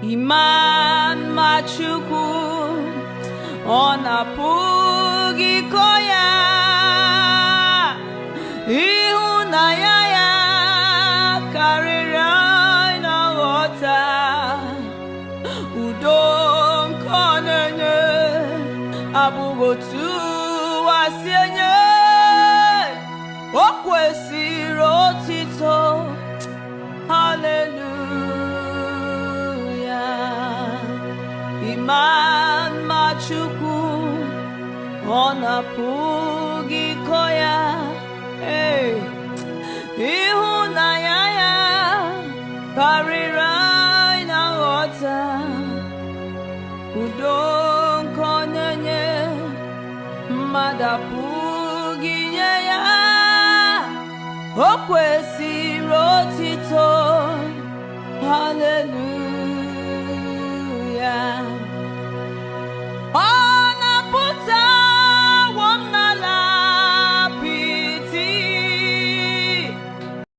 Iman machuku onapụghị ịkọ ya, ịhụnanya ya karịrị anyị na nghọta. Udo nke ọ na-enye abụghị otu ụwa si enye, o kwesịrị otito. Hallelujah. Iman machuku onapụghị ịkọ ya, ịhụnanya ya karịrị anyị na nghọta. Udo nke ọ na-enye mmadụ apụghị inye ya, o kwesịrị otito. Hallelujah.